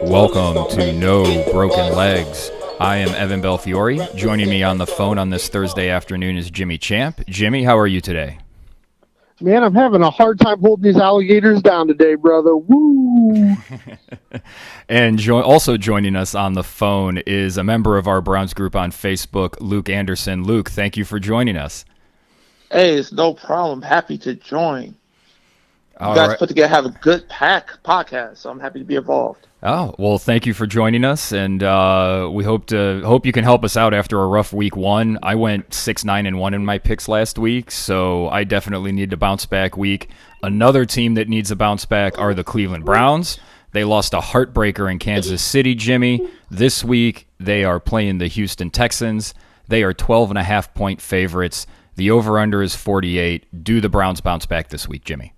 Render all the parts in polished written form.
Welcome to No Broken Legs. I am Evan Belfiore. Joining me on the phone on this Thursday afternoon is Jimmy Champ. Jimmy, how are you today? Man, I'm having a hard time holding these alligators down today, brother. Woo! And also joining us on the phone is a member of our Browns group on Facebook, Luke Anderson. Luke, thank you for joining us. Hey, it's no problem. Happy to join. You All guys right. put together have a good podcast, so I'm happy to be involved. Oh, well, thank you for joining us, and we hope you can help us out after a rough week one. I went 6-9-1 in my picks last week, so I definitely need a bounce back week. Another team that needs a bounce back are the Cleveland Browns. They lost a heartbreaker in Kansas City, Jimmy. This week they are playing the Houston Texans. They are 12.5-point favorites. The over/under is 48. Do the Browns bounce back this week, Jimmy?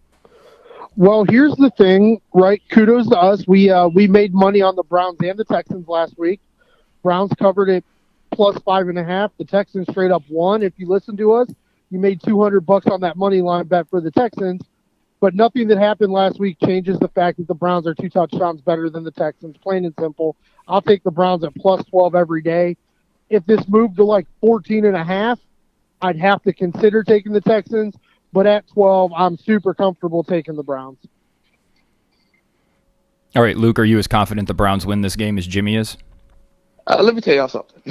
Well, here's the thing, right? Kudos to us. We made money on the Browns and the Texans last week. Browns covered it plus 5.5. The Texans straight up won. If you listen to us, you made $200 on that money line bet for the Texans. But nothing that happened last week changes the fact that the Browns are 2 touchdowns better than the Texans. Plain and simple. I'll take the Browns at plus 12 every day. If this moved to like 14.5, I'd have to consider taking the Texans. But at 12, I'm super comfortable taking the Browns. All right, Luke, are you as confident the Browns win this game as Jimmy is? Let me tell y'all something.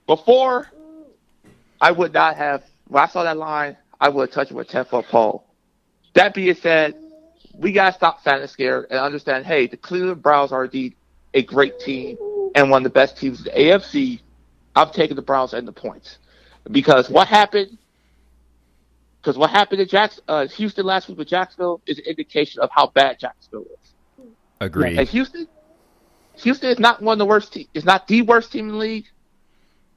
Before, I would not have, when I saw that line, I would have touched it with a 10-foot pole. That being said, we got to stop sounding scared and understand, hey, the Cleveland Browns are indeed a great team and one of the best teams in the AFC. I'm taking the Browns and the points. Because what happened in Houston last week with Jacksonville is an indication of how bad Jacksonville is. Agreed. And Houston is not one of the worst teams. It's not the worst team in the league,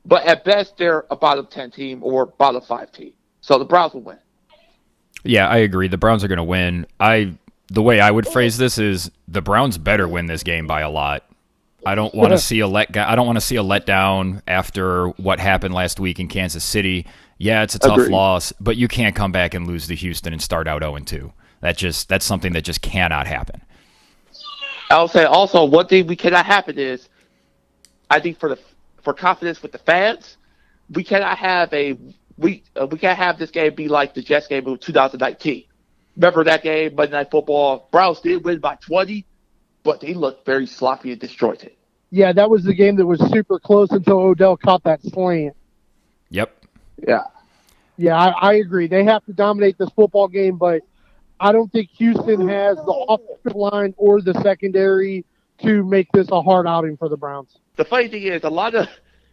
but at best they're a bottom 10 team or bottom 5 team. So the Browns will win. Yeah, I agree. The Browns are going to win. The way I would phrase this is the Browns better win this game by a lot. I don't want to see a letdown after what happened last week in Kansas City. Yeah, it's a tough loss, but you can't come back and lose to Houston and start out 0-2. That's something that just cannot happen. I'll say also one thing we cannot happen is, I think for confidence with the fans, we cannot have we can't have this game be like the Jets game of 2019. Remember that game, Monday Night Football? Browns did win by 20, but they looked very sloppy and disjointed. Yeah, that was the game that was super close until Odell caught that slant. Yep. Yeah, I agree. They have to dominate this football game, but I don't think Houston has the offensive line or the secondary to make this a hard outing for the Browns. The funny thing is, a lot of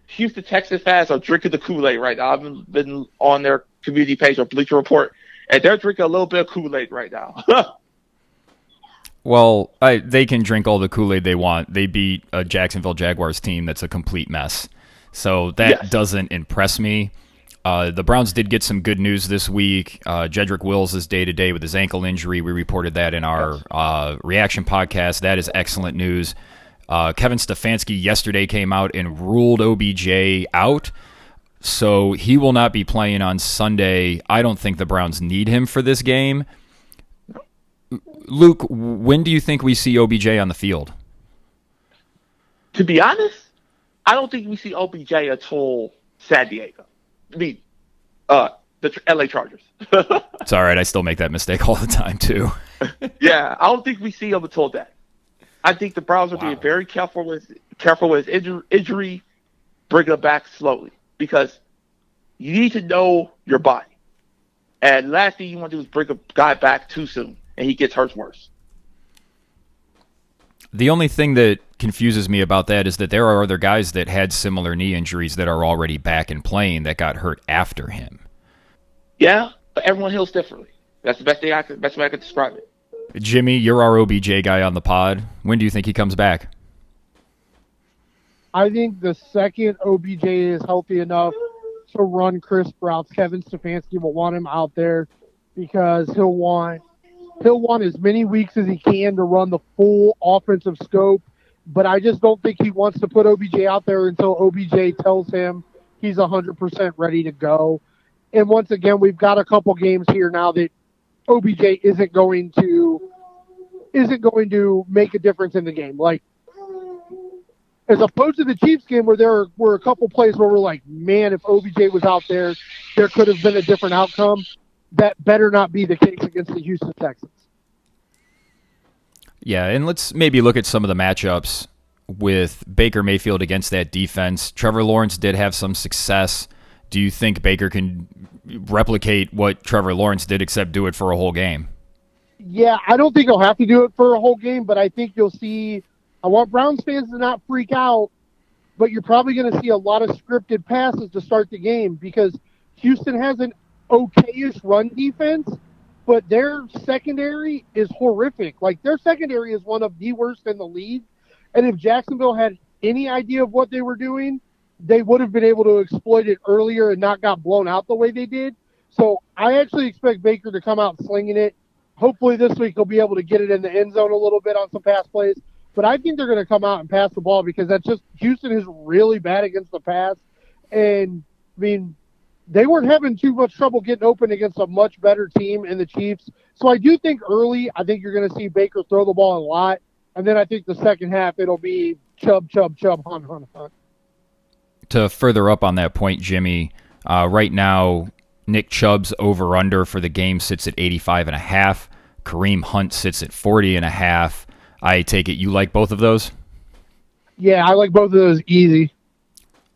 Houston Texans fans are drinking the Kool-Aid right now. I've been on their community page or Bleacher Report, and they're drinking a little bit of Kool-Aid right now. Well, they can drink all the Kool-Aid they want. They beat a Jacksonville Jaguars team that's a complete mess. So that doesn't impress me. The Browns did get some good news this week. Jedrick Wills is day-to-day with his ankle injury. We reported that in our reaction podcast. That is excellent news. Kevin Stefanski yesterday came out and ruled OBJ out, so he will not be playing on Sunday. I don't think the Browns need him for this game. Luke, when do you think we see OBJ on the field? To be honest, I don't think we see OBJ until San Diego. I mean, the LA Chargers. It's all right. I still make that mistake all the time, too. Yeah, I don't think we see him until then. I think the Browns are being very careful with his injury, bring him back slowly, because you need to know your body. And last thing you want to do is bring a guy back too soon, and he gets hurt worse. The only thing that confuses me about that is that there are other guys that had similar knee injuries that are already back and playing that got hurt after him. Yeah, but everyone heals differently. That's the best way I could describe it. Jimmy, you're our OBJ guy on the pod. When do you think he comes back? I think the second OBJ is healthy enough to run crisp routes, Kevin Stefanski will want him out there because he'll want as many weeks as he can to run the full offensive scope. But I just don't think he wants to put OBJ out there until OBJ tells him he's 100% ready to go. And once again, we've got a couple games here now that OBJ isn't going to isn't going to make a difference in the game. Like, as opposed to the Chiefs game where there were a couple plays where we're like, man, if OBJ was out there could have been a different outcome. That better not be the case against the Houston Texans. Yeah, and let's maybe look at some of the matchups with Baker Mayfield against that defense. Trevor Lawrence did have some success. Do you think Baker can replicate what Trevor Lawrence did except do it for a whole game? Yeah, I don't think he'll have to do it for a whole game, but I think you'll see – I want Browns fans to not freak out, but you're probably going to see a lot of scripted passes to start the game because Houston has an okay-ish run defense, but their secondary is horrific. Like, their secondary is one of the worst in the league. And if Jacksonville had any idea of what they were doing, they would have been able to exploit it earlier and not got blown out the way they did. So I actually expect Baker to come out slinging it. Hopefully this week he'll be able to get it in the end zone a little bit on some pass plays. But I think they're going to come out and pass the ball because that's just Houston is really bad against the pass. And, I mean, they weren't having too much trouble getting open against a much better team in the Chiefs. So I do think early, I think you're going to see Baker throw the ball a lot. And then I think the second half, it'll be Chubb, hunt. To further up on that point, Jimmy, right now, Nick Chubb's over-under for the game sits at 85.5. Kareem Hunt sits at 40.5. I take it you like both of those? Yeah, I like both of those easy.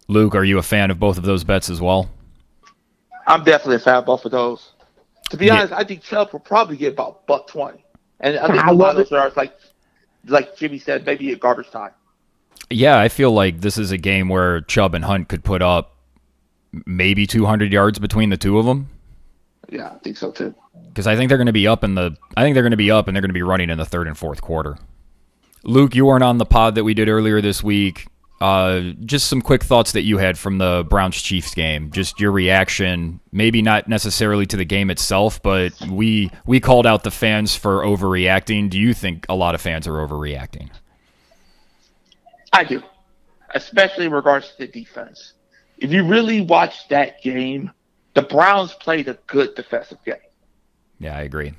Luke, are you a fan of both of those bets as well? I'm definitely a fan of both of those. To be honest, I think Chubb will probably get about $120. And I think a lot of those are like Jimmy said, maybe at garbage time. Yeah, I feel like this is a game where Chubb and Hunt could put up maybe 200 yards between the two of them. Yeah, I think so too. Because I think they're going to be up and they're going to be running in the third and fourth quarter. Luke, you weren't on the pod that we did earlier this week. Just some quick thoughts that you had from the Browns-Chiefs game. Just your reaction, maybe not necessarily to the game itself, but we called out the fans for overreacting. Do you think a lot of fans are overreacting? I do, especially in regards to the defense. If you really watch that game, the Browns played a good defensive game. Yeah, I agree.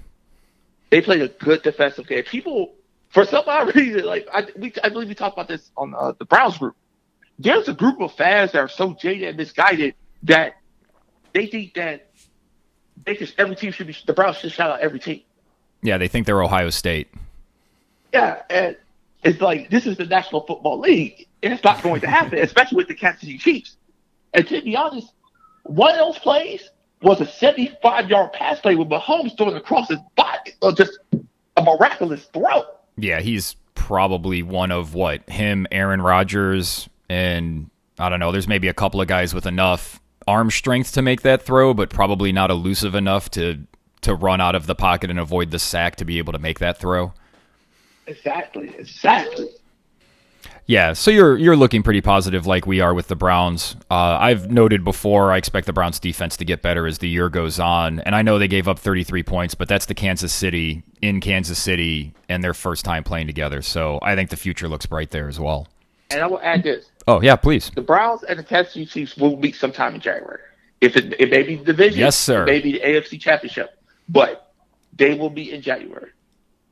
They played a good defensive game. People, for some odd reason, I believe we talked about this on the Browns group. There's a group of fans that are so jaded and misguided that they think that every team should be the Browns should shout out every team. Yeah, they think they're Ohio State. Yeah, and it's like this is the National Football League, and it's not going to happen, especially with the Kansas City Chiefs. And to be honest, one of those plays was a 75-yard pass play with Mahomes throwing across his body, just a miraculous throw. Yeah, he's probably one of him, Aaron Rodgers, and I don't know, there's maybe a couple of guys with enough arm strength to make that throw, but probably not elusive enough to run out of the pocket and avoid the sack to be able to make that throw. Exactly. Yeah, so you're looking pretty positive like we are with the Browns. I've noted before I expect the Browns defense to get better as the year goes on, and I know they gave up 33 points, but that's the Kansas City and their first time playing together, so I think the future looks bright there as well. And I will add this. Oh, yeah, please. The Browns and the Kansas City Chiefs will meet sometime in January. It may be the division. Yes, sir. It may be the AFC Championship, but they will meet in January.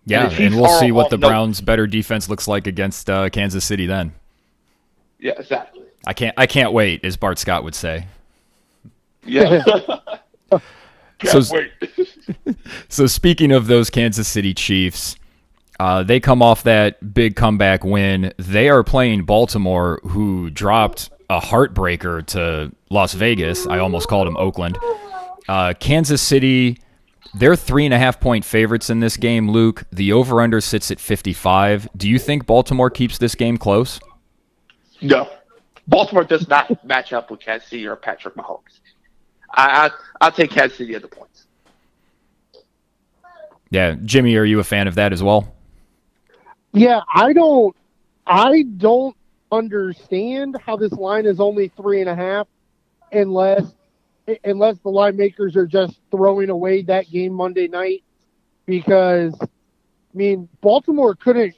Yeah, and we'll see what the Browns' better defense looks like against Kansas City then. Yeah, exactly. I can't wait, as Bart Scott would say. Yeah. Can't wait. So speaking of those Kansas City Chiefs, they come off that big comeback win. They are playing Baltimore, who dropped a heartbreaker to Las Vegas. I almost called them Oakland. Kansas City, they're 3.5-point favorites in this game, Luke. The over-under sits at 55. Do you think Baltimore keeps this game close? No. Baltimore does not match up with Kansas City or Patrick Mahomes. I'll take Kansas City at the points. Yeah. Jimmy, are you a fan of that as well? Yeah, I don't understand how this line is only 3.5 unless the line makers are just throwing away that game Monday night, because I mean Baltimore couldn't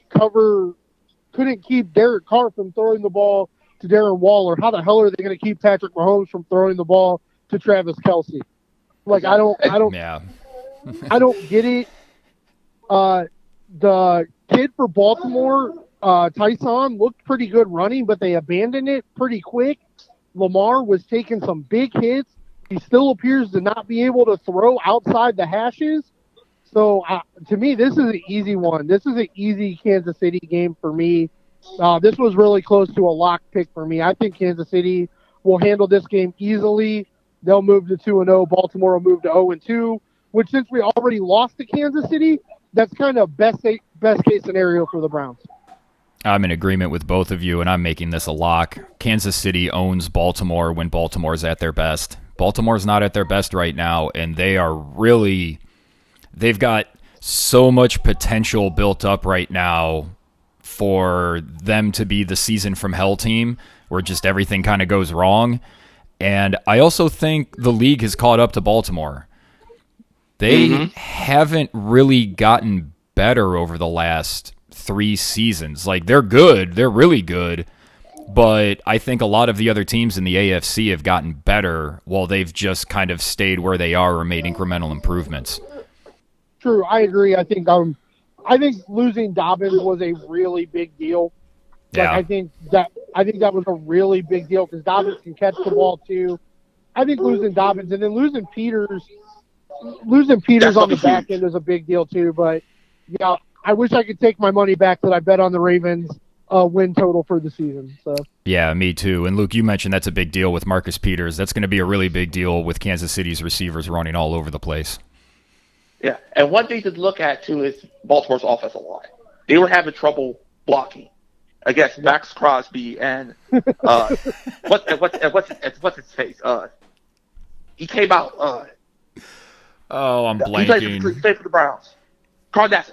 keep Derek Carr from throwing the ball to Darren Waller. How the hell are they going to keep Patrick Mahomes from throwing the ball to Travis Kelce? Like I don't Yeah. I don't get it. the kid for Baltimore, Tyson, looked pretty good running, but they abandoned it pretty quick. Lamar was taking some big hits. He still appears to not be able to throw outside the hashes. So, to me, this is an easy one. This is an easy Kansas City game for me. This was really close to a lock pick for me. I think Kansas City will handle this game easily. They'll move to 2-0. Baltimore will move to 0-2, which since we already lost to Kansas City, that's kind of best case scenario for the Browns. I'm in agreement with both of you, and I'm making this a lock. Kansas City owns Baltimore when Baltimore's at their best. Baltimore's not at their best right now, and they've got so much potential built up right now for them to be the season from hell team where just everything kind of goes wrong. And I also think the league has caught up to Baltimore. They haven't really gotten better over the last 3 seasons. Like, they're good. They're really good. But I think a lot of the other teams in the AFC have gotten better while they've just kind of stayed where they are or made incremental improvements. True, I agree. I think losing Dobbins was a really big deal. Yeah. I think that was a really big deal because Dobbins can catch the ball too. I think losing Dobbins and then losing Peters on the back end is a big deal too. But yeah, I wish I could take my money back that I bet on the Ravens win total for the season. So yeah, me too. And Luke, you mentioned that's a big deal with Marcus Peters. That's going to be a really big deal with Kansas City's receivers running all over the place. Yeah, and one thing to look at too is Baltimore's offensive line. They were having trouble blocking against Max Crosby and what's his face? He came out. I'm blanking. He played for the Browns. Carl Nassib.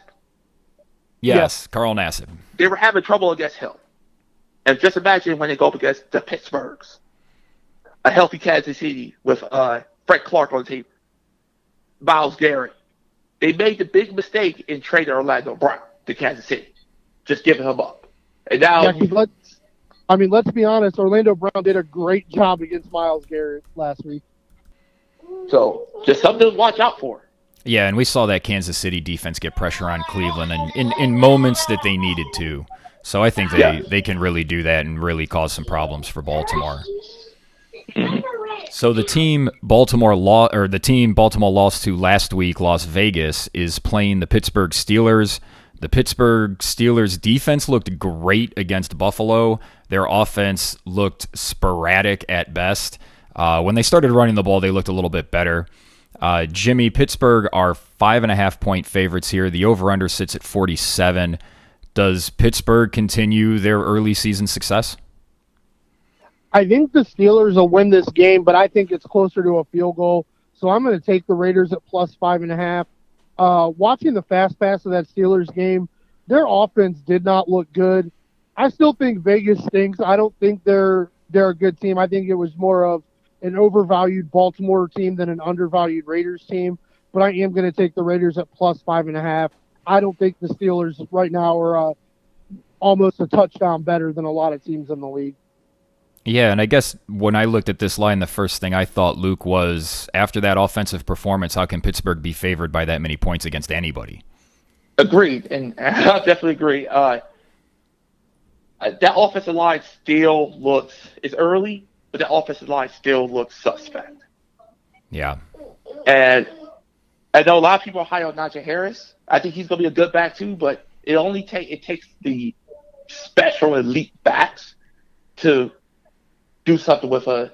Yes, Carl Nassib. They were having trouble against him. And just imagine when they go up against the Pittsburghs, a healthy Kansas City with Frank Clark on the team, Myles Garrett. They made the big mistake in trading Orlando Brown to Kansas City, just giving him up. And now, let's be honest. Orlando Brown did a great job against Myles Garrett last week. So just something to watch out for. Yeah, and we saw that Kansas City defense get pressure on Cleveland in moments that they needed to. So I think they can really do that and really cause some problems for Baltimore. So the team Baltimore lost to last week, Las Vegas, is playing the Pittsburgh Steelers. The Pittsburgh Steelers defense looked great against Buffalo. Their offense looked sporadic at best. When they started running the ball, they looked a little bit better. Jimmy, Pittsburgh are 5.5-point favorites here. The over-under sits at 47. Does Pittsburgh continue their early season success? I think the Steelers will win this game, but I think it's closer to a field goal. So I'm going to take the Raiders at plus 5.5. Watching the fast pass of that Steelers game, their offense did not look good. I still think Vegas stinks. I don't think they're a good team. I think it was more of an overvalued Baltimore team than an undervalued Raiders team. But I am going to take the Raiders at plus 5.5. I don't think the Steelers right now are almost a touchdown better than a lot of teams in the league. Yeah, and I guess when I looked at this line, the first thing I thought, Luke, was after that offensive performance, how can Pittsburgh be favored by that many points against anybody? Agreed, and I definitely agree. That offensive line still looks, it's early, but that offensive line still looks suspect. Yeah. And I know a lot of people are high on Najee Harris. I think he's going to be a good back too, but it takes the special elite backs to do something with a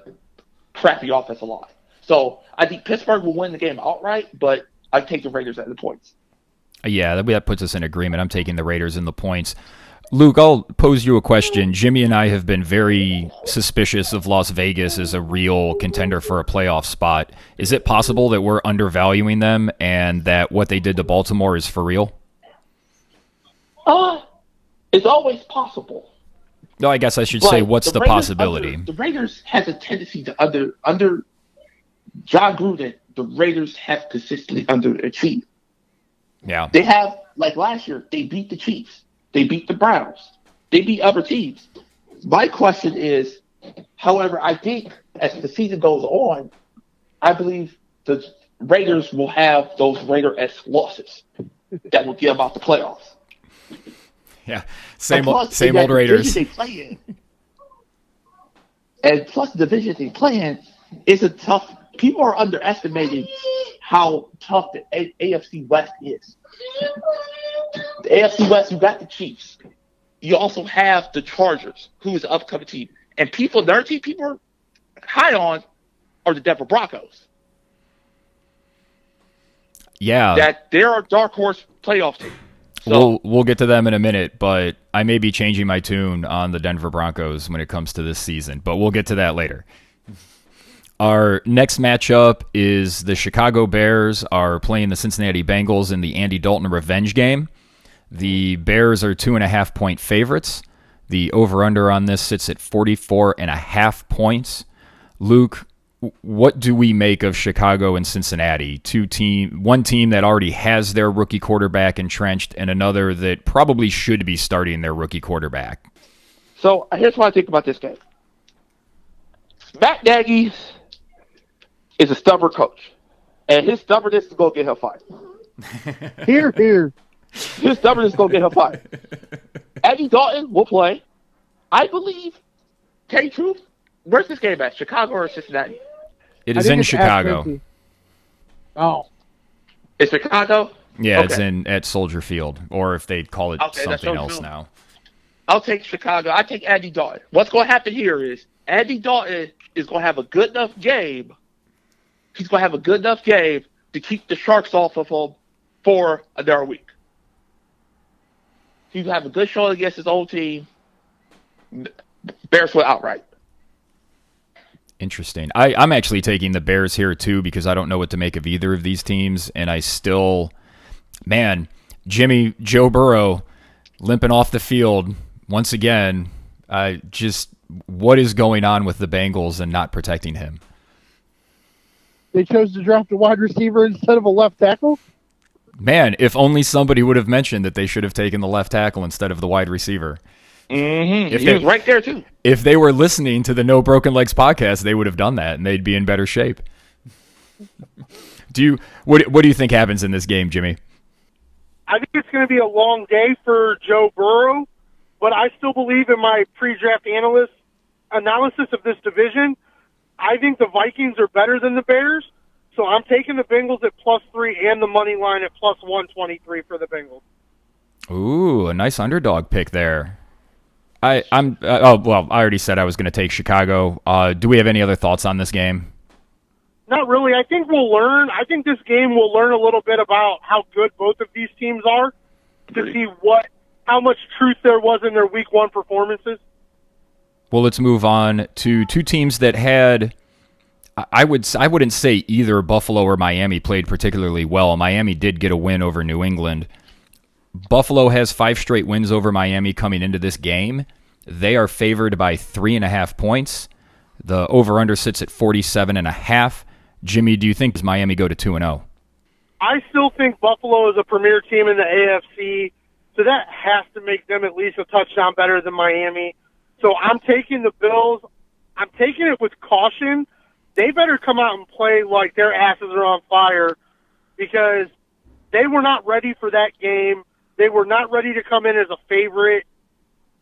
crappy offensive line. So I think Pittsburgh will win the game outright, but I take the Raiders at the points. Yeah, that puts us in agreement. I'm taking the Raiders in the points. Luke, I'll pose you a question. Jimmy and I have been very suspicious of Las Vegas as a real contender for a playoff spot. Is it possible that we're undervaluing them and that what they did to Baltimore is for real? It's always possible. No, I guess I should say, what's the possibility? The Raiders has a tendency to under John Gruden. The Raiders have consistently underachieved. Yeah, they have, like last year, they beat the Chiefs, they beat the Browns, they beat other teams. My question is, however, I think as the season goes on, I believe the Raiders will have those Raider-esque losses. that will get them out the playoffs. Yeah, same old the Raiders. They play in, and plus the division they play in is a tough. People are underestimating how tough the AFC West is. The AFC West, you got the Chiefs. You also have the Chargers, who is an upcoming team. And their team people are high on are the Denver Broncos. Yeah. That they're our dark horse playoff team. So, we'll get to them in a minute, but I may be changing my tune on the Denver Broncos when it comes to this season, but we'll get to that later. Our next matchup is the Chicago Bears are playing the Cincinnati Bengals in the Andy Dalton revenge game. The Bears are 2.5-point favorites. The over-under on this sits at 44.5 points. Luke, what do we make of Chicago and Cincinnati? One team that already has their rookie quarterback entrenched and another that probably should be starting their rookie quarterback. So here's what I think about this game. Matt Nagy is a stubborn coach, and his stubbornness is going to get him fired. Here. His stubbornness is going to get him fired. Andy Dalton will play. I believe, tell you the truth, where's this game at, Chicago or Cincinnati? It is in Chicago. Oh. It's Chicago? Yeah, okay. It's at Soldier Field, or if they'd call it something else now. I'll take Chicago. I take Andy Dalton. What's going to happen here is Andy Dalton is going to have a good enough game. He's going to have a good enough game to keep the Sharks off of him for another week. He'll have a good showing against his old team. Bears will outright. Interesting. I'm actually taking the Bears here too because I don't know what to make of either of these teams, and I still, Joe Burrow limping off the field once again. What is going on with the Bengals and not protecting him? They chose to draft a wide receiver instead of a left tackle? Man, if only somebody would have mentioned that they should have taken the left tackle instead of the wide receiver. Mm-hmm. He was right there, too. If they were listening to the No Broken Legs podcast, they would have done that, and they'd be in better shape. What do you think happens in this game, Jimmy? I think it's going to be a long day for Joe Burrow, but I still believe in my pre-draft analysis of this division. I think the Vikings are better than the Bears, so I'm taking the Bengals at +3 and the money line at +123 for the Bengals. Ooh, a nice underdog pick there. I already said I was going to take Chicago. Do we have any other thoughts on this game? Not really. I think we'll learn. I think this game will learn a little bit about how good both of these teams are to see how much truth there was in their Week 1 performances. Well, let's move on to two teams that had, I wouldn't say either Buffalo or Miami played particularly well. Miami did get a win over New England. Buffalo has 5 straight wins over Miami coming into this game. They are favored by 3.5 points. The over-under sits at 47.5. Jimmy, do you think does Miami go to 2-0? I still think Buffalo is a premier team in the AFC, so that has to make them at least a touchdown better than Miami. So I'm taking the Bills. I'm taking it with caution. They better come out and play like their asses are on fire because they were not ready for that game. They were not ready to come in as a favorite.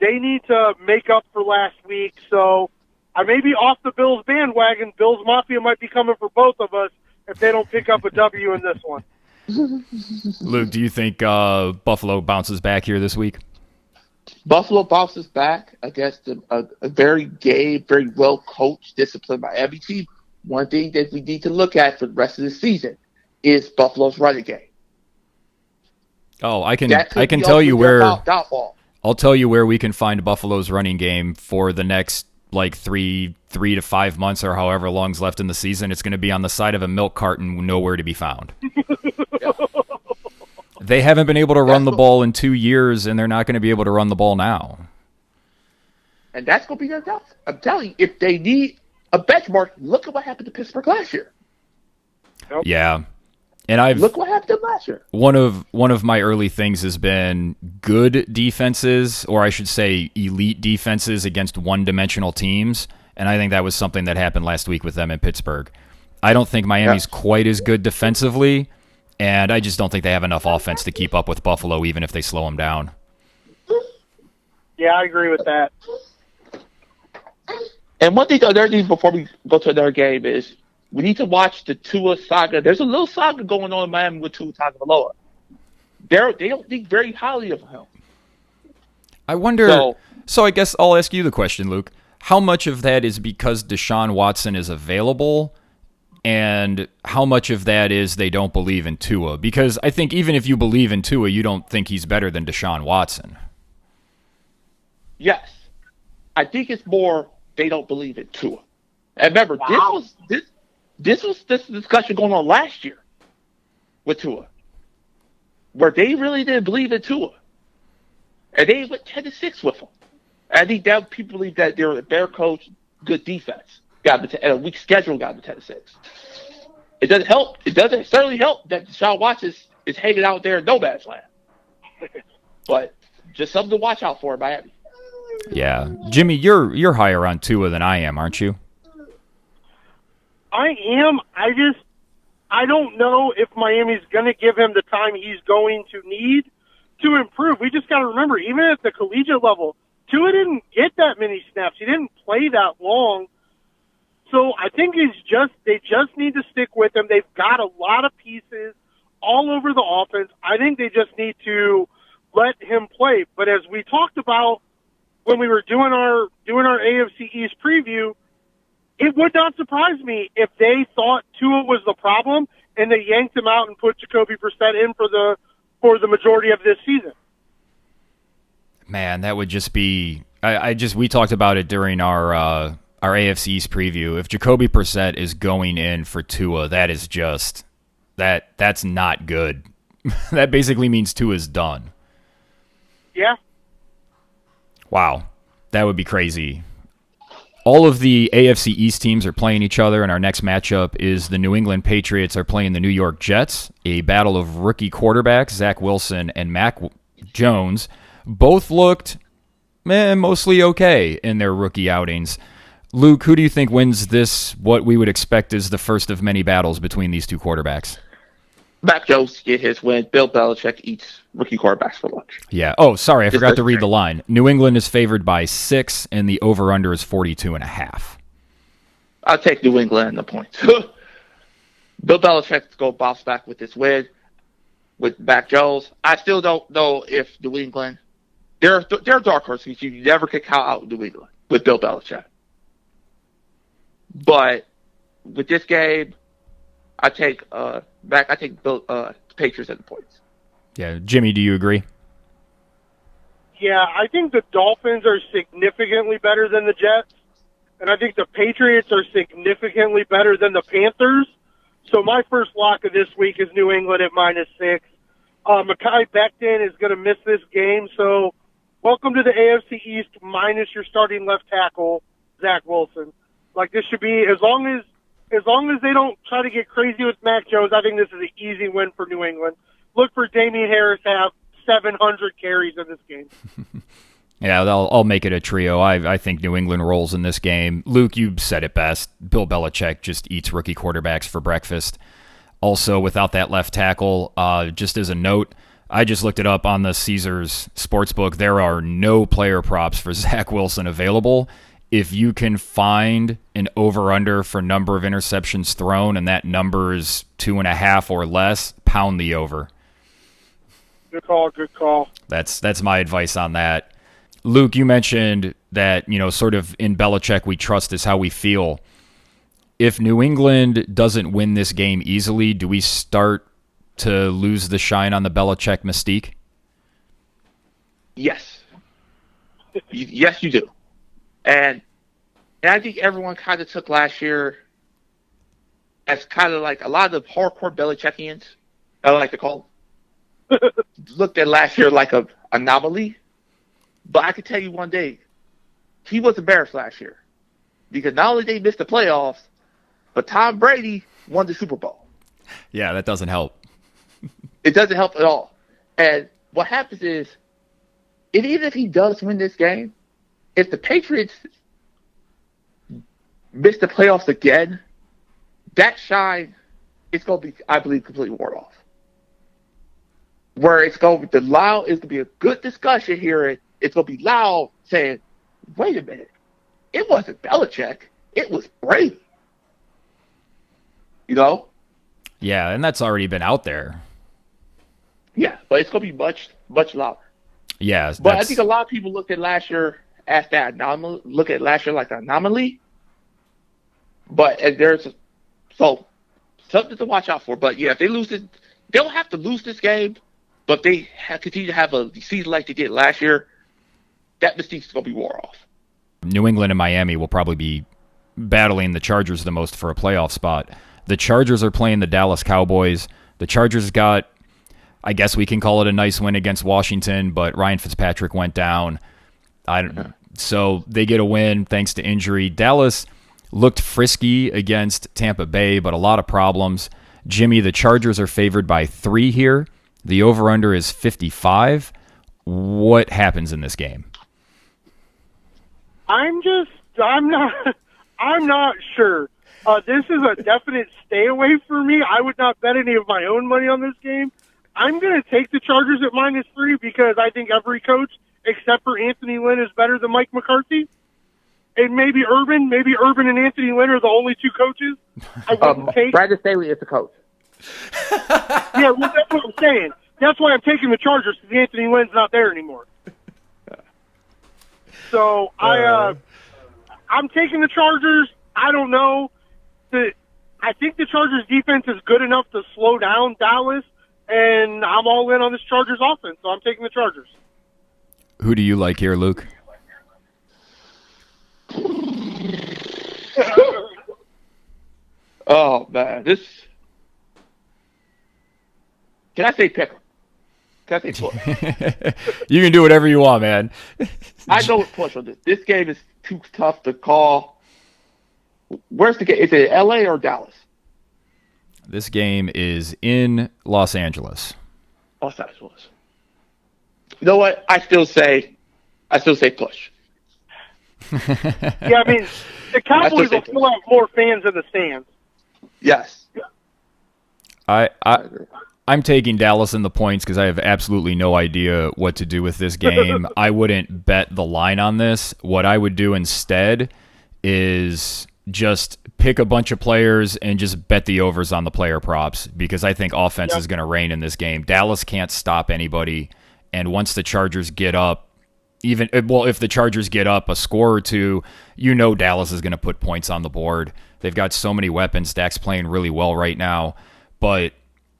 They need to make up for last week. So I may be off the Bills bandwagon. Bills Mafia might be coming for both of us if they don't pick up a W in this one. Luke, do you think Buffalo bounces back here this week? Buffalo bounces back against a very very well-coached, disciplined Miami team. One thing that we need to look at for the rest of the season is Buffalo's running game. Oh, I can tell you where I'll tell you where we can find Buffalo's running game for the next like three to 5 months or however long's left in the season. It's going to be on the side of a milk carton, nowhere to be found. Yeah. They haven't been able to run the ball in 2 years, and they're not going to be able to run the ball now. And that's going to be their depth. I'm telling you, if they need a benchmark, look at what happened to Pittsburgh last year. Nope. Yeah. And look what happened to them last year. One of my early things has been good defenses, or I should say elite defenses against one-dimensional teams, and I think that was something that happened last week with them in Pittsburgh. I don't think Miami's quite as good defensively, And I just don't think they have enough offense to keep up with Buffalo, even if they slow them down. Yeah, I agree with that. And one thing, the other thing before we go to another game is we need to watch the Tua saga. There's a little saga going on in Miami with Tua Tagovailoa. They don't think very highly of him. I wonder. So I guess I'll ask you the question, Luke. How much of that is because Deshaun Watson is available, and how much of that is they don't believe in Tua? Because I think even if you believe in Tua, you don't think he's better than Deshaun Watson. Yes. I think it's more they don't believe in Tua. And remember, this was this discussion going on last year with Tua, where they really didn't believe in Tua. And they went 10-6 with him. And I think that people believe that they're a better coach, good defense, and a weak schedule got them 10-6. It doesn't help. It doesn't certainly help that Deshaun Watson is hanging out there in no man's land. But just something to watch out for in Miami. Yeah. Jimmy, you're higher on Tua than I am, aren't you? I am. I don't know if Miami's going to give him the time he's going to need to improve. We just got to remember, even at the collegiate level, Tua didn't get that many snaps. He didn't play that long. So I think they just need to stick with him. They've got a lot of pieces all over the offense. I think they just need to let him play. But as we talked about when we were doing our AFC East preview, it would not surprise me if they thought Tua was the problem and they yanked him out and put Jacoby Brissett in for the majority of this season. Man, that would just be. We talked about it during our AFC East preview. If Jacoby Brissett is going in for Tua, that is just that's not good. That basically means Tua's done. Yeah. Wow, that would be crazy. All of the AFC East teams are playing each other, and our next matchup is the New England Patriots are playing the New York Jets, a battle of rookie quarterbacks, Zach Wilson and Mac Jones. Both looked mostly okay in their rookie outings. Luke, who do you think wins this, what we would expect is the first of many battles between these two quarterbacks? Mac Jones get his win. Bill Belichick eats rookie quarterbacks for lunch. Yeah. Oh, sorry. I forgot to read the line. New England is favored by 6, and the over-under is 42.5. I'll take New England and the points. Bill Belichick's going to bounce back with this win with Mac Jones. I still don't know if New England – they're dark horses. You never can count out New England with Bill Belichick. But with this game, I take Patriots at the points. Yeah, Jimmy, do you agree? Yeah, I think the Dolphins are significantly better than the Jets, and I think the Patriots are significantly better than the Panthers. So my first lock of this week is New England at -6. Mekhi Becton is going to miss this game, so welcome to the AFC East minus your starting left tackle, Zach Wilson. Like, this should be, as long as they don't try to get crazy with Mac Jones, I think this is an easy win for New England. Look for Damian Harris to have 700 carries in this game. Yeah, I'll make it a trio. I think New England rolls in this game. Luke, you said it best. Bill Belichick just eats rookie quarterbacks for breakfast. Also, without that left tackle, just as a note, I just looked it up on the Caesars Sportsbook. There are no player props for Zach Wilson available. If you can find an over-under for number of interceptions thrown and that number is 2.5 or less, pound the over. Good call, good call. That's my advice on that. Luke, you mentioned that, sort of in Belichick we trust is how we feel. If New England doesn't win this game easily, do we start to lose the shine on the Belichick mystique? Yes. Yes, you do. And I think everyone kind of took last year as kind of like a lot of the hardcore Belichickians, I like to call them, looked at last year like an anomaly. But I can tell you one day, he was embarrassed last year. Because not only did they miss the playoffs, but Tom Brady won the Super Bowl. Yeah, that doesn't help. It doesn't help at all. And what happens is, even if he does win this game, if the Patriots miss the playoffs again, that shine is going to be, I believe, completely worn off. where it's going to be a good discussion here, and it's going to be loud saying, wait a minute, it wasn't Belichick, it was Brady. You know? Yeah, and that's already been out there. Yeah, but it's going to be much, much louder. Yeah. But I think a lot of people looked at last year as that anomaly, look at last year like an anomaly. But there's something to watch out for. But yeah, if they lose it, they don't have to lose this game. But if they continue to have a season like they did last year, that mystique's going to be wore off. New England and Miami will probably be battling the Chargers the most for a playoff spot. The Chargers are playing the Dallas Cowboys. The Chargers got, I guess we can call it a nice win against Washington, but Ryan Fitzpatrick went down. So they get a win thanks to injury. Dallas looked frisky against Tampa Bay, but a lot of problems. Jimmy, the Chargers are favored by 3 here. The over-under is 55. What happens in this game? I'm not sure. This is a definite stay away for me. I would not bet any of my own money on this game. I'm going to take the Chargers at -3 because I think every coach except for Anthony Lynn is better than Mike McCarthy. And maybe Urban and Anthony Lynn are the only 2 coaches. I wouldn't take. Brandon Staley is the coach. Yeah, well, that's what I'm saying. That's why I'm taking the Chargers because Anthony Lynn's not there anymore. So I'm taking the Chargers. I don't know. I think the Chargers defense is good enough to slow down Dallas, and I'm all in on this Chargers offense, so I'm taking the Chargers. Who do you like here, Luke? Oh, man. Can I say pick 'em? Can I say push? You can do whatever you want, man. I go with push on this. This game is too tough to call. Where's the game? Is it L.A. or Dallas? This game is in Los Angeles. Los Angeles. You know what? I still say push. Yeah, I mean, the Cowboys will still have more fans in the stands. Yes. I'm taking Dallas in the points because I have absolutely no idea what to do with this game. I wouldn't bet the line on this. What I would do instead is just pick a bunch of players and just bet the overs on the player props because I think offense is going to reign in this game. Dallas can't stop anybody, and once the Chargers get up, if the Chargers get up a score or two, Dallas is going to put points on the board. They've got so many weapons. Dak's playing really well right now, but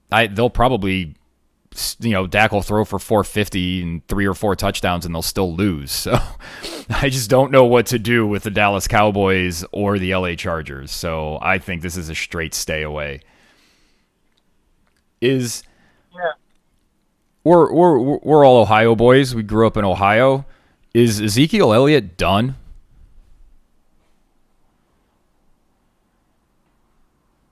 they'll probably, Dak will throw for 450 and 3 or 4 touchdowns and they'll still lose. So I just don't know what to do with the Dallas Cowboys or the LA Chargers. So I think this is a straight stay away. We're all Ohio boys. We grew up in Ohio. Is Ezekiel Elliott done?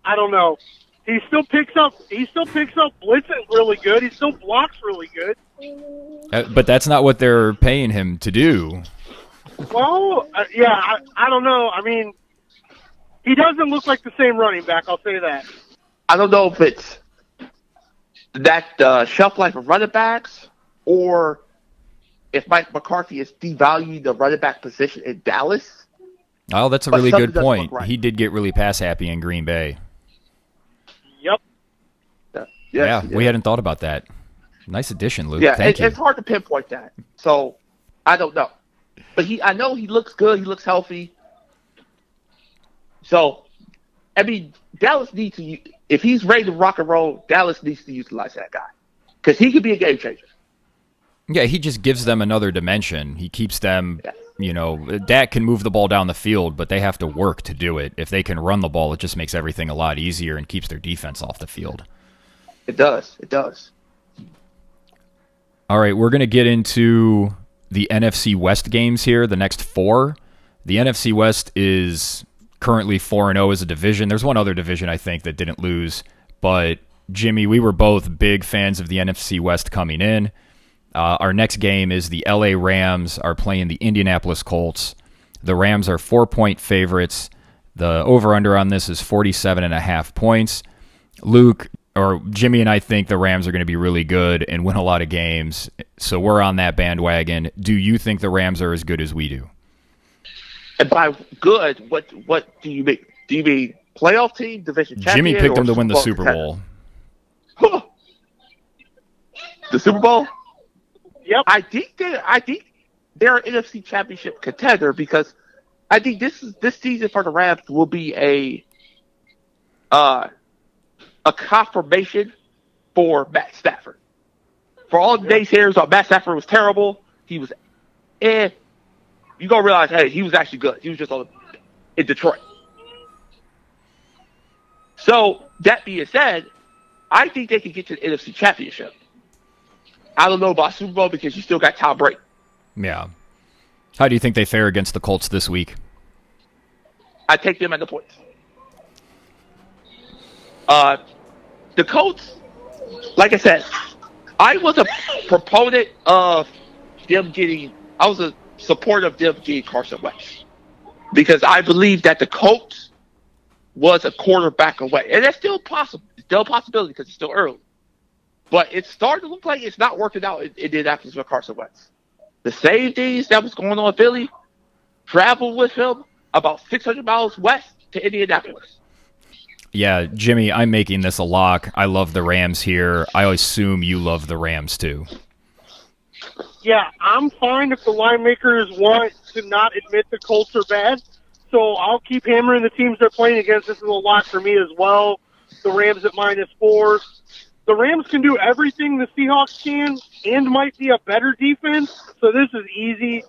I don't know. He still picks up blitzing really good. He still blocks really good. But that's not what they're paying him to do. Well, I don't know. I mean, he doesn't look like the same running back. I'll say that. I don't know if it's that shelf life of running backs or if Mike McCarthy is devaluing the running back position in Dallas. Oh, that's a really good point. Right. He did get really pass happy in Green Bay. Yep. Yes, we hadn't thought about that. Nice addition, Luke. Yeah, Thank you. It's hard to pinpoint that. So, I don't know. But I know he looks good. He looks healthy. So, I mean, Dallas needs to, if he's ready to rock and roll, Dallas needs to utilize that guy. Because he could be a game changer. Yeah, he just gives them another dimension. He keeps them, Dak can move the ball down the field, but they have to work to do it. If they can run the ball, it just makes everything a lot easier and keeps their defense off the field. It does. All right, we're going to get into the NFC West games here, the next 4. The NFC West is currently 4-0 as a division. There's one other division, I think, that didn't lose. But, Jimmy, we were both big fans of the NFC West coming in. Our next game is the LA Rams are playing the Indianapolis Colts. The Rams are 4-point favorites. The over-under on this is 47.5 points. Luke, or Jimmy and I think the Rams are going to be really good and win a lot of games. So we're on that bandwagon. Do you think the Rams are as good as we do? And by good, what do you mean? Do you mean playoff team, division champion? Jimmy picked them to win the Super Bowl. The Super Bowl? Yep. I think they're an NFC Championship contender because I think this season for the Rams will be a confirmation for Matt Stafford. For all the naysayers on Matt Stafford was terrible, he was you're gonna realize, hey, he was actually good. He was just in Detroit. So that being said, I think they can get to the NFC Championship. I don't know about Super Bowl because you still got Tom Brady. Yeah. How do you think they fare against the Colts this week? I take them at the points. The Colts, like I said, I was a proponent of them getting. I was a supporter of them getting Carson Wentz because I believe that the Colts was a quarterback away, and that's still possible. It's still a possibility because it's still early. But it's starting to look like it's not working out in Indianapolis with Carson Wentz. The same things that was going on in Philly, traveled with him about 600 miles west to Indianapolis. Yeah, Jimmy, I'm making this a lock. I love the Rams here. I assume you love the Rams too. Yeah, I'm fine if the line makers want to not admit the Colts are bad. So I'll keep hammering the teams they're playing against. This is a lock for me as well. The Rams at -4. The Rams can do everything the Seahawks can and might be a better defense. So this is easy.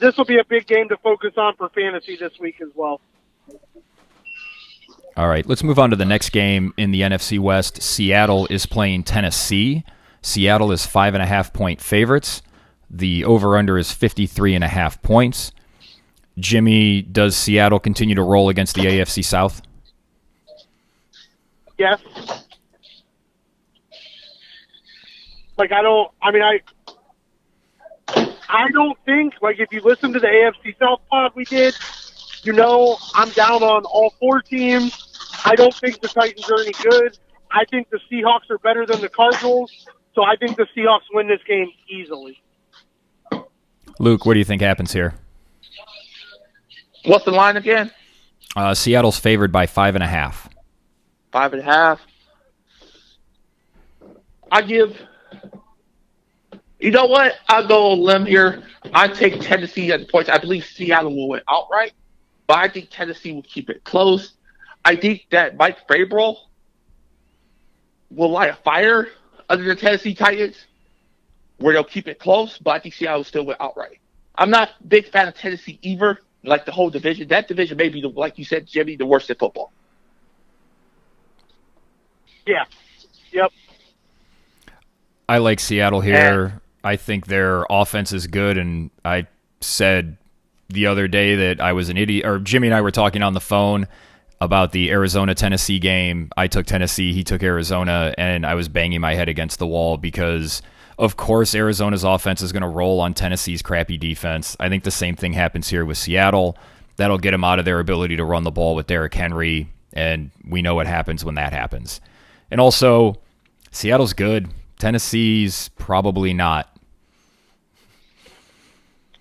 This will be a big game to focus on for fantasy this week as well. All right, let's move on to the next game in the NFC West. Seattle is playing Tennessee. Seattle is 5.5-point favorites. The over-under is 53.5 points. Jimmy, does Seattle continue to roll against the AFC South? Yes. I don't think, if you listen to the AFC South pod we did, I'm down on all 4 teams. I don't think the Titans are any good. I think the Seahawks are better than the Cardinals, so I think the Seahawks win this game easily. Luke, what do you think happens here? What's the line again? Seattle's favored by 5.5. 5.5. You know what? I'll go on a limb here. I take Tennessee at the points. I believe Seattle will win outright, but I think Tennessee will keep it close. I think that Mike Vrabel will light a fire under the Tennessee Titans where they'll keep it close, but I think Seattle will still win outright. I'm not a big fan of Tennessee either, like the whole division. That division may be, like you said, Jimmy, the worst in football. Yeah. Yep. I like Seattle here. I think their offense is good, and I said the other day that I was an idiot, or Jimmy and I were talking on the phone about the Arizona-Tennessee game. I took Tennessee, he took Arizona, and I was banging my head against the wall because, of course, Arizona's offense is going to roll on Tennessee's crappy defense. I think the same thing happens here with Seattle. That'll get them out of their ability to run the ball with Derrick Henry, and we know what happens when that happens. And also, Seattle's good. Tennessee's probably not.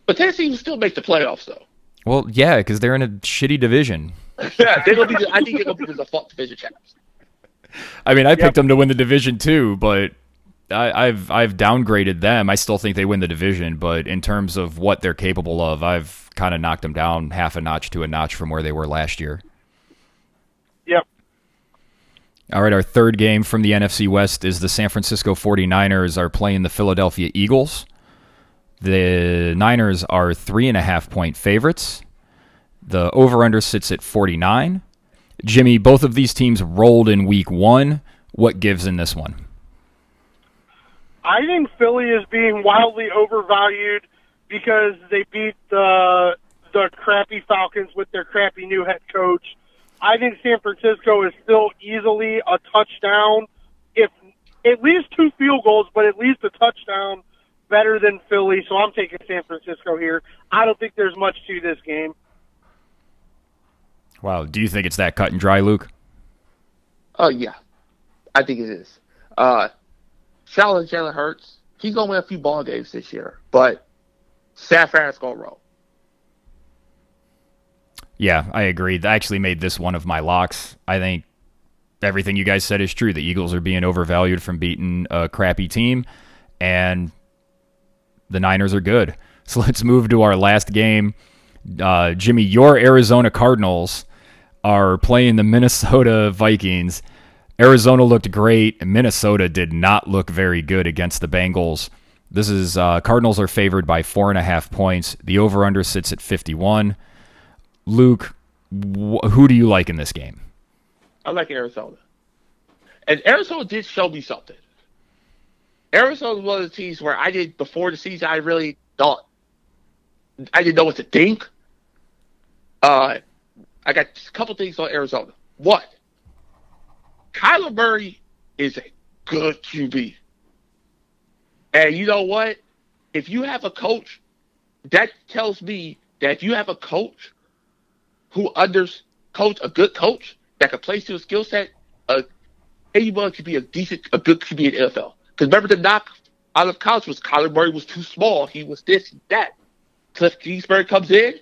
But Tennessee will still make the playoffs, though. Well, yeah, because they're in a shitty division. Yeah, I think they're going to be the default division champs. I mean, I picked them to win the division too, but I've downgraded them. I still think they win the division, but in terms of what they're capable of, I've kind of knocked them down half a notch to a notch from where they were last year. Yep. All right, our third game from the NFC West is the San Francisco 49ers are playing the Philadelphia Eagles. The Niners are 3.5-point favorites. The over-under sits at 49. Jimmy, both of these teams rolled in week 1. What gives in this one? I think Philly is being wildly overvalued because they beat the crappy Falcons with their crappy new head coach. I think San Francisco is still easily a touchdown, if at least 2 field goals, but at least a touchdown better than Philly. So I'm taking San Francisco here. I don't think there's much to this game. Wow. Do you think it's that cut and dry, Luke? Oh, yeah. I think it is. Shout out to Jalen Hurts. He's going to win a few ball games this year, but San Fran's going to roll. Yeah, I agree. I actually made this one of my locks. I think everything you guys said is true. The Eagles are being overvalued from beating a crappy team, and the Niners are good. So let's move to our last game. Jimmy, your Arizona Cardinals are playing the Minnesota Vikings. Arizona looked great. Minnesota did not look very good against the Bengals. This is Cardinals are favored by 4.5 points. The over-under sits at 51. Luke, who do you like in this game? I like Arizona. And Arizona did show me something. Arizona was one of the teams where before the season, I really thought, I didn't know what to think. I got a couple things on Arizona. One, Kyler Murray is a good QB. And you know what? If you have a coach, that tells me that if you have a coach a good coach that can play to a skill set, anyone could be a good QB in the NFL. Because remember the knock out of college was Kyler Murray was too small. He was this and that. Cliff Kingsbury comes in,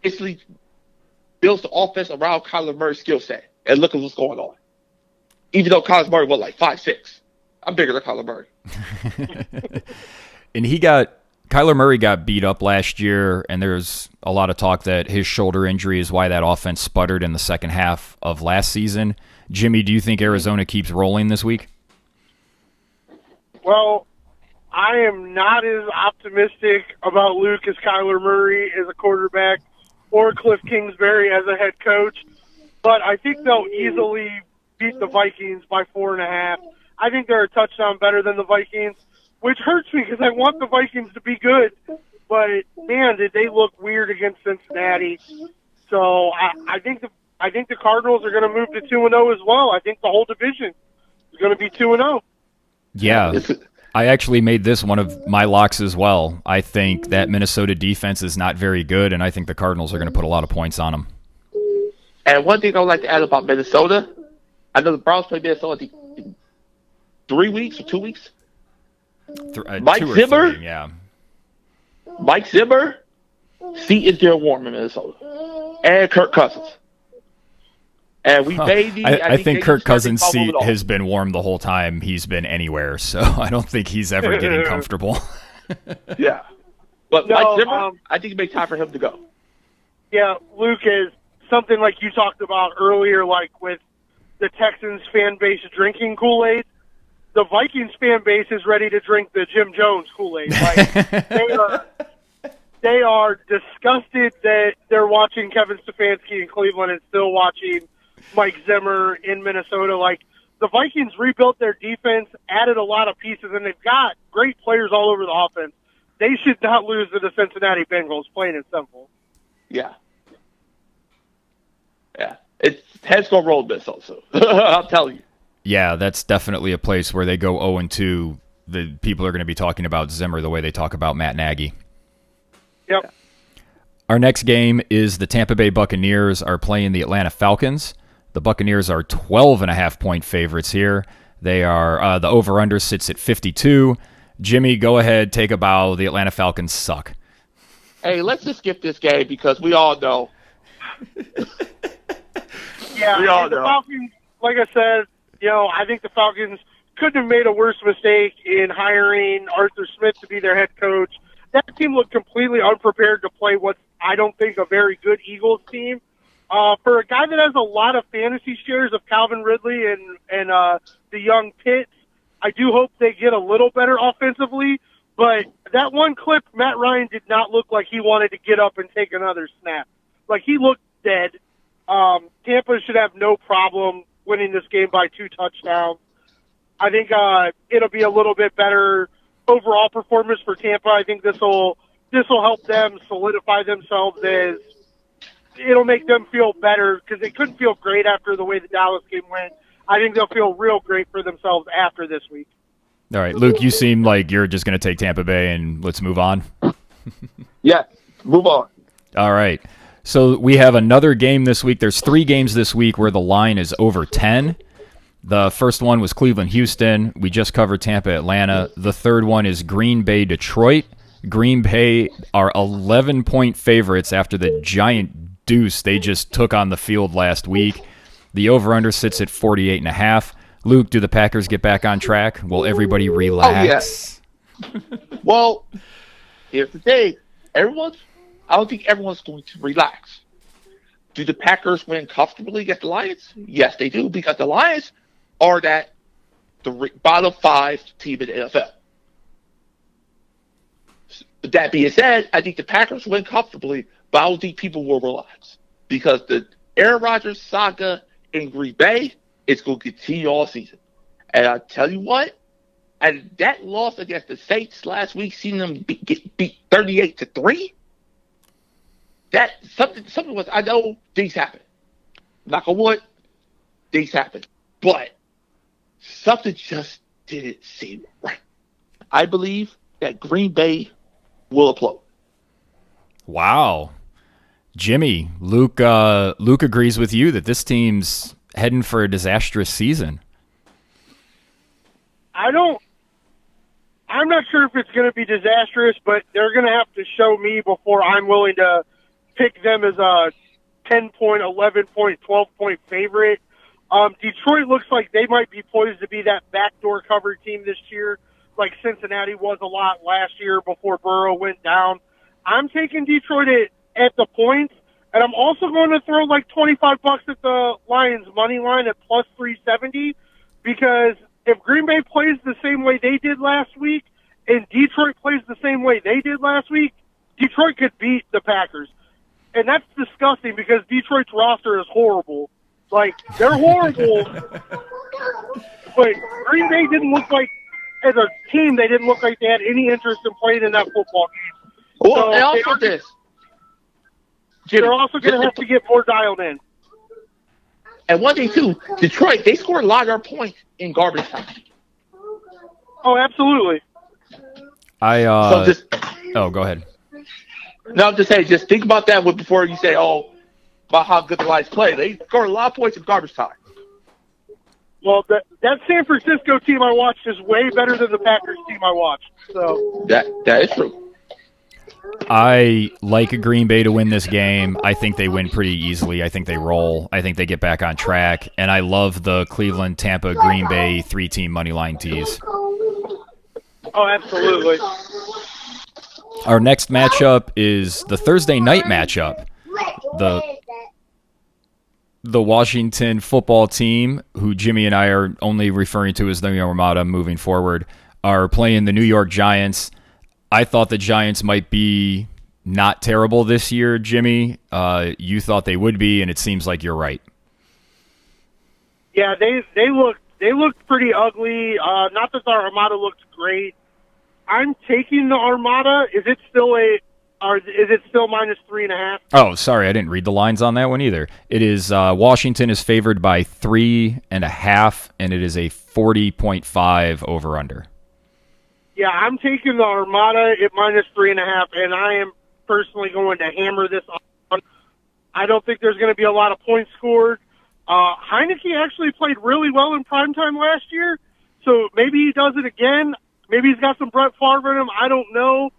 basically builds the offense around Kyler Murray's skill set. And look at what's going on. Even though Kyler Murray was like 5'6". I'm bigger than Kyler Murray. And Kyler Murray got beat up last year, and there's a lot of talk that his shoulder injury is why that offense sputtered in the second half of last season. Jimmy, do you think Arizona keeps rolling this week? Well, I am not as optimistic about Luke as Kyler Murray as a quarterback or Cliff Kingsbury as a head coach, but I think they'll easily beat the Vikings by 4.5. I think they're a touchdown better than the Vikings, which hurts me because I want the Vikings to be good. But, man, did they look weird against Cincinnati. So I think the Cardinals are going to move to 2-0 as well. I think the whole division is going to be 2-0. Yeah. I actually made this one of my locks as well. I think that Minnesota defense is not very good, and I think the Cardinals are going to put a lot of points on them. And one thing I would like to add about Minnesota, I know the Browns played Minnesota 3 weeks or 2 weeks. Mike Zimmer? Yeah. Mike Zimmer, seat is still warm in Minnesota. And Kirk Cousins. And we I think Kirk Cousins' seat has been warm the whole time he's been anywhere, so I don't think he's ever getting comfortable. Yeah. But Mike Zimmer, I think it makes time for him to go. Yeah, Luke, is something like you talked about earlier, like with the Texans fan base drinking Kool-Aid. The Vikings fan base is ready to drink the Jim Jones Kool-Aid. Like, they are disgusted that they're watching Kevin Stefanski in Cleveland and still watching Mike Zimmer in Minnesota. Like, the Vikings rebuilt their defense, added a lot of pieces, and they've got great players all over the offense. They should not lose to the Cincinnati Bengals, plain and simple. Yeah. Yeah. It's heads gonna roll this also. I'll tell you. Yeah, that's definitely a place where they go 0-2. The people are going to be talking about Zimmer the way they talk about Matt Nagy. Yep. Our next game is the Tampa Bay Buccaneers are playing the Atlanta Falcons. The Buccaneers are 12.5-point favorites here. They are the over-under sits at 52. Jimmy, go ahead, take a bow. The Atlanta Falcons suck. Hey, let's just skip this game because we all know. Yeah, we all the know. Falcons, like I said, I think the Falcons couldn't have made a worse mistake in hiring Arthur Smith to be their head coach. That team looked completely unprepared to play what I don't think a very good Eagles team. For a guy that has a lot of fantasy shares of Calvin Ridley and the young Pitts, I do hope they get a little better offensively. But that one clip, Matt Ryan did not look like he wanted to get up and take another snap. Like, he looked dead. Tampa should have no problem winning this game by 2 touchdowns. I think it'll be a little bit better overall performance for Tampa. I think this will help them solidify themselves as it'll make them feel better because they couldn't feel great after the way the Dallas game went. I think they'll feel real great for themselves after this week. All right, Luke, you seem like you're just going to take Tampa Bay and let's move on. Yeah, move on. All right. So we have another game this week. There's 3 games this week where the line is over 10. The first one was Cleveland-Houston. We just covered Tampa-Atlanta. The third one is Green Bay-Detroit. Green Bay are 11-point favorites after the giant deuce they just took on the field last week. The over-under sits at 48.5. Luke, do the Packers get back on track? Will everybody relax? Oh, yeah. Well, here's the thing. I don't think everyone's going to relax. Do the Packers win comfortably against the Lions? Yes, they do, because the Lions are the bottom 5 team in the NFL. That being said, I think the Packers win comfortably, but I don't think people will relax because the Aaron Rodgers saga in Green Bay is going to continue all season. And I tell you what, and that loss against the Saints last week, seeing them get beat 38-3, that something was. I know things happen. Knock on wood, things happen, but something just didn't seem right. I believe that Green Bay will implode. Wow. Jimmy, Luke agrees with you that this team's heading for a disastrous season. I'm not sure if it's going to be disastrous, but they're going to have to show me before I'm willing to pick them as a 10-point, 11-point, 12-point favorite. Detroit looks like they might be poised to be that backdoor cover team this year, like Cincinnati was a lot last year before Burrow went down. I'm taking Detroit at the points, and I'm also going to throw like $25 at the Lions money line at plus 370, because if Green Bay plays the same way they did last week and Detroit plays the same way they did last week, Detroit could beat the Packers. And that's disgusting because Detroit's roster is horrible. Like, they're horrible, but Green Bay didn't look like, as a team, they didn't look like they had any interest in playing in that football game. Well, and also this. Jimmy, they're also going to have to get more dialed in. And one thing, too, Detroit, they scored a lot of their points in garbage time. Oh, absolutely. Go ahead. No, I'm just saying, just think about that before you say, about how good the Lions play. They scored a lot of points in garbage time. Well, that San Francisco team I watched is way better than the Packers team I watched. So that is true. I like Green Bay to win this game. I think they win pretty easily. I think they roll. I think they get back on track. And I love the Cleveland, Tampa, Green Bay 3-team money line tees. Oh, absolutely. Our next matchup is the Thursday night matchup. The Washington football team, who Jimmy and I are only referring to as the Armada moving forward, are playing the New York Giants. I thought the Giants might be not terrible this year, Jimmy. You thought they would be, and it seems like you're right. Yeah, they looked pretty ugly. Not that the Armada looked great. I'm taking the Armada. Is it still minus 3.5? Oh, sorry, I didn't read the lines on that one either. It is Washington is favored by 3.5, and it is a 40.5 over under. Yeah, I'm taking the Armada at minus 3.5, and I am personally going to hammer this on. I don't think there's going to be a lot of points scored. Heineke actually played really well in primetime last year, so maybe he does it again. Maybe he's got some Brett Favre in him. I don't know.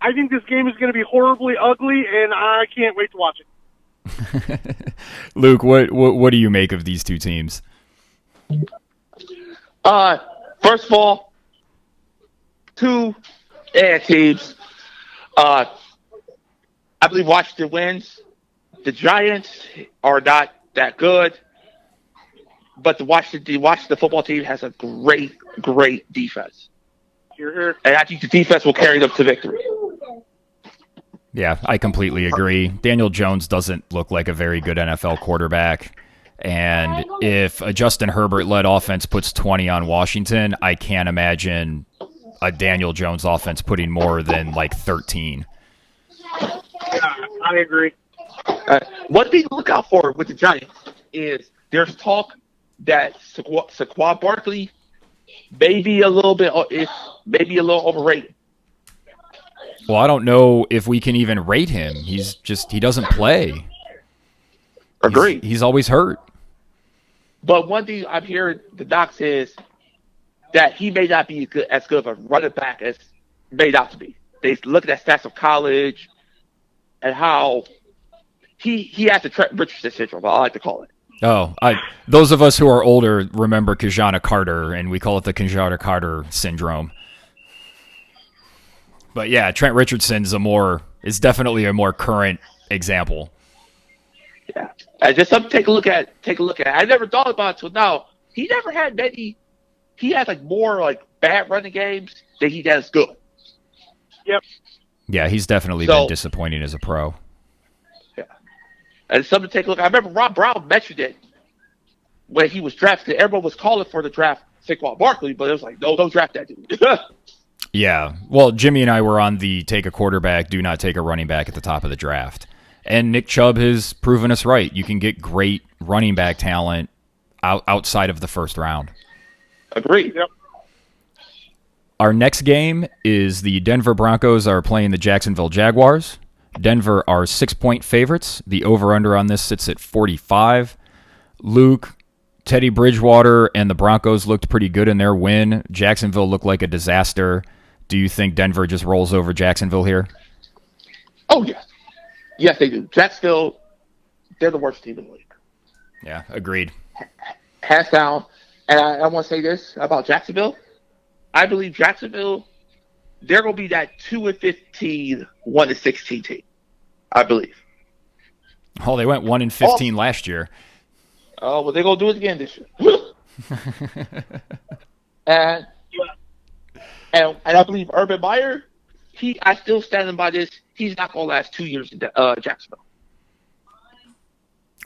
I think this game is going to be horribly ugly, and I can't wait to watch it. Luke, what do you make of these two teams? First of all, two teams. I believe Washington wins. The Giants are not that good, but the Washington football team has a great defense. Here. And I think the defense will carry them to victory. Yeah, I completely agree. Daniel Jones doesn't look like a very good NFL quarterback. And if a Justin Herbert-led offense puts 20 on Washington, I can't imagine a Daniel Jones offense putting more than like 13. I agree. One thing to look out for with the Giants is there's talk that Saquon Barkley maybe a little overrated. Well, I don't know if we can even rate him. He doesn't play. Agreed. He's always hurt. But one thing I'm hearing the docs is that he may not be as good of a running back as made out to be. They look at that stats of college and how he has the Trent Richardson syndrome, I like to call it. Oh, those of us who are older remember Kajana Carter, and we call it the Kajana Carter syndrome. But yeah, Trent Richardson's is definitely a more current example. Yeah, and just something to take a look at. I never thought about it until now. He never had many. He had like more like bad running games than he does good. Yep. Yeah, he's definitely been disappointing as a pro. Yeah, and something to take a look at. I remember Rob Brown mentioned it when he was drafted. Everyone was calling for the draft Saquon Barkley, but it was like, no, don't draft that dude. Yeah, well, Jimmy and I were on the take a quarterback, do not take a running back at the top of the draft. And Nick Chubb has proven us right. You can get great running back talent outside of the first round. Agreed. Yep. Our next game is the Denver Broncos are playing the Jacksonville Jaguars. Denver are 6-point favorites. The over-under on this sits at 45. Luke, Teddy Bridgewater and the Broncos looked pretty good in their win. Jacksonville looked like a disaster. Do you think Denver just rolls over Jacksonville here? Oh, yeah. Yes, they do. Jacksonville, they're the worst team in the league. Yeah, agreed. Hands down. And I want to say this about Jacksonville. I believe Jacksonville, they're going to be that 2-15, 1-16 team. I believe. Oh, they went 1-15 last year. Oh, well, they're going to do it again this year. and I believe Urban Meyer, I still standing by this. He's not going to last 2 years in Jacksonville.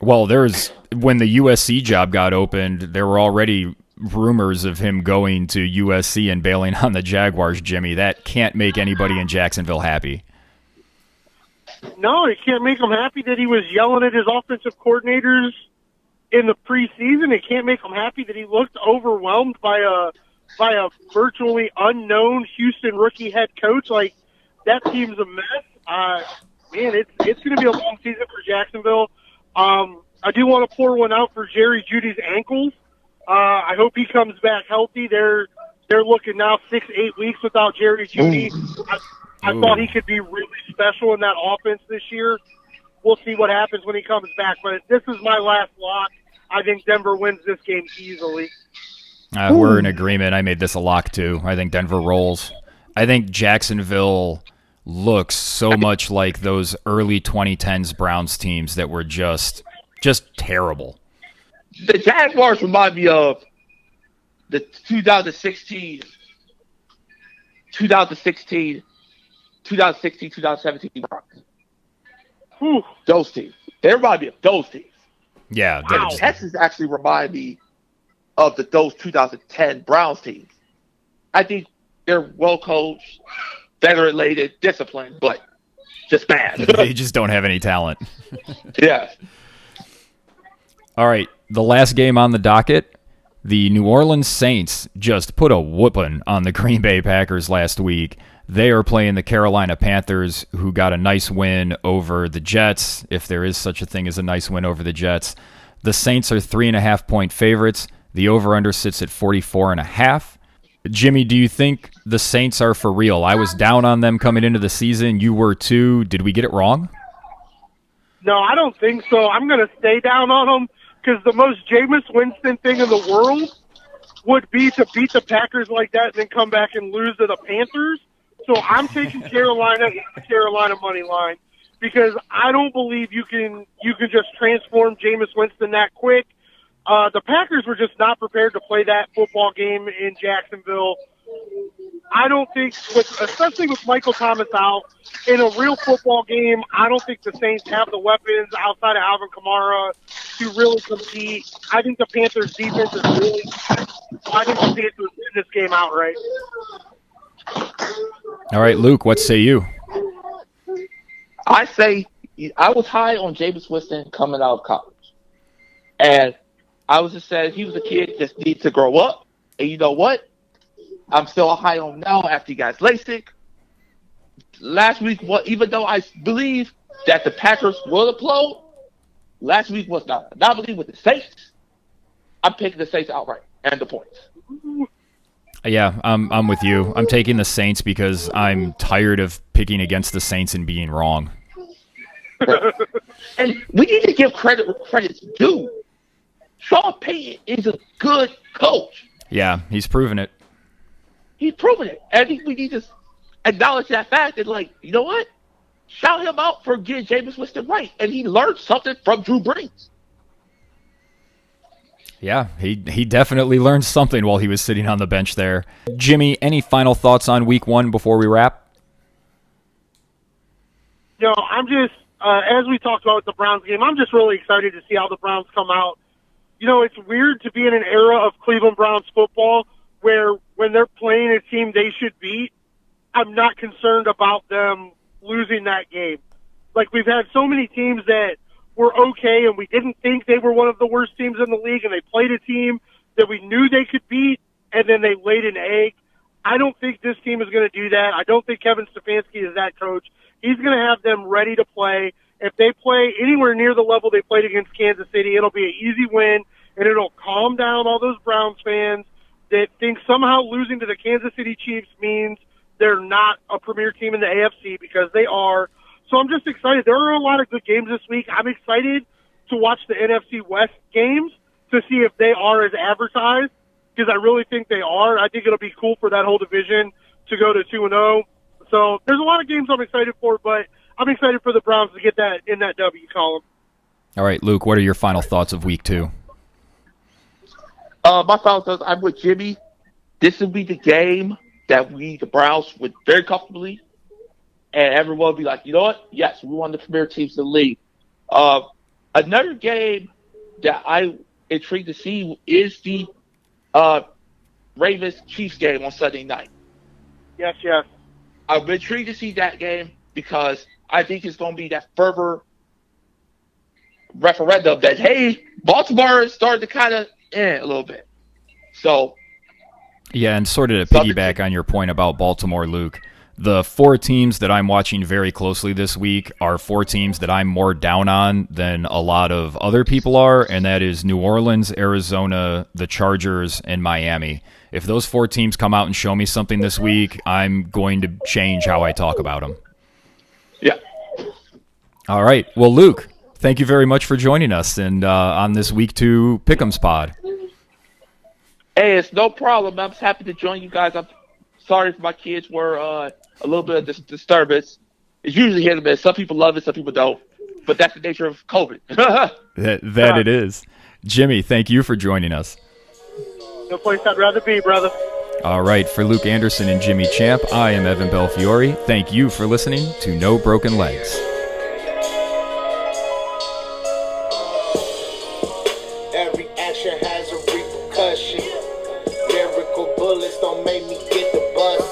Well, when the USC job got opened, there were already rumors of him going to USC and bailing on the Jaguars, Jimmy. That can't make anybody in Jacksonville happy. No, it can't make him happy that he was yelling at his offensive coordinators in the preseason. It can't make him happy that he looked overwhelmed by a virtually unknown Houston rookie head coach. Like, that team's a mess. Man, it's going to be a long season for Jacksonville. I do want to pour one out for Jerry Jeudy's ankles. I hope he comes back healthy. They're looking now 6-8 weeks without Jerry Jeudy. I thought he could be really special in that offense this year. We'll see what happens when he comes back. But this is my last lock. I think Denver wins this game easily. We're in agreement. I made this a lock, too. I think Denver rolls. I think Jacksonville looks so much like those early 2010s Browns teams that were just terrible. The Jaguars remind me of the 2016, 2017 Browns. Those teams. They remind me of those teams. Yeah. Wow. Texans actually remind me of those 2010 Browns teams. I think they're well coached, better related, disciplined, but just bad. They just don't have any talent. Yeah. All right, the last game on the docket, the New Orleans Saints just put a whooping on the Green Bay Packers last week. They are playing the Carolina Panthers, who got a nice win over the Jets, if there is such a thing as a nice win over the Jets. The Saints are 3.5-point favorites. The over-under sits at 44.5. Jimmy, do you think the Saints are for real? I was down on them coming into the season. You were too. Did we get it wrong? No, I don't think so. I'm going to stay down on them because the most Jameis Winston thing in the world would be to beat the Packers like that and then come back and lose to the Panthers. So I'm taking Carolina money line because I don't believe you can just transform Jameis Winston that quick. The Packers were just not prepared to play that football game in Jacksonville. I don't think, especially with Michael Thomas out, in a real football game, I don't think the Saints have the weapons outside of Alvin Kamara to really compete. I think the Panthers' defense is really good. I think the Panthers win this game outright. All right, Luke, what say you? I say I was high on Jameis Winston coming out of college. And I was just saying he was a kid that needs to grow up. And you know what? I'm still high on him now after he got LASIK. Last week, even though I believe that the Packers will implode, last week was not. I believe with the Saints, I'm picking the Saints outright and the points. Yeah, I'm with you. I'm taking the Saints because I'm tired of picking against the Saints and being wrong. And we need to give credit's due. Sean Payton is a good coach. Yeah, he's proven it. He's proven it. I think we need to acknowledge that fact and, like, you know what? Shout him out for getting Jameis Winston right. And he learned something from Drew Brees. Yeah, he definitely learned something while he was sitting on the bench there. Jimmy, any final thoughts on week 1 before we wrap? I'm just, as we talked about with the Browns game, I'm just really excited to see how the Browns come out. It's weird to be in an era of Cleveland Browns football where when they're playing a team they should beat, I'm not concerned about them losing that game. Like, we've had so many teams that were okay and we didn't think they were one of the worst teams in the league, and they played a team that we knew they could beat, and then they laid an egg. I don't think this team is going to do that. I don't think Kevin Stefanski is that coach. He's going to have them ready to play. If they play anywhere near the level they played against Kansas City, it'll be an easy win, and it'll calm down all those Browns fans that think somehow losing to the Kansas City Chiefs means they're not a premier team in the AFC, because they are. So I'm just excited. There are a lot of good games this week. I'm excited to watch the NFC West games to see if they are as advertised, because I really think they are. I think it'll be cool for that whole division to go to 2-0. So there's a lot of games I'm excited for, but I'm excited for the Browns to get that in that W column. All right, Luke, what are your final thoughts of week 2? My final thoughts, I'm with Jimmy. This will be the game that the Browns would very comfortably, and everyone will be like, you know what? Yes, we won the premier teams in the league. Another game that I'm intrigued to see is the Ravens-Chiefs game on Sunday night. Yes. I'm intrigued to see that game because I think it's going to be that fervor referendum that, hey, Baltimore is starting to kind of a little bit. So, yeah, and sort of to piggyback on your point about Baltimore, Luke, the 4 teams that I'm watching very closely this week are 4 teams that I'm more down on than a lot of other people are, and that is New Orleans, Arizona, the Chargers, and Miami. If those 4 teams come out and show me something this week, I'm going to change how I talk about them. Yeah. All right. Well, Luke, thank you very much for joining us and on this Week 2 Pick'ems pod. Hey, it's no problem. I'm just happy to join you guys. I'm sorry if my kids were a little bit of disturbance. It's usually hit or miss. Some people love it, some people don't. But that's the nature of COVID. that it is. Jimmy, thank you for joining us. No place I'd rather be, brother. All right, for Luke Anderson and Jimmy Champ, I am Evan Belfiore. Thank you for listening to No Broken Legs. Every action has a repercussion. Lyrical bullets don't make me get the buzz.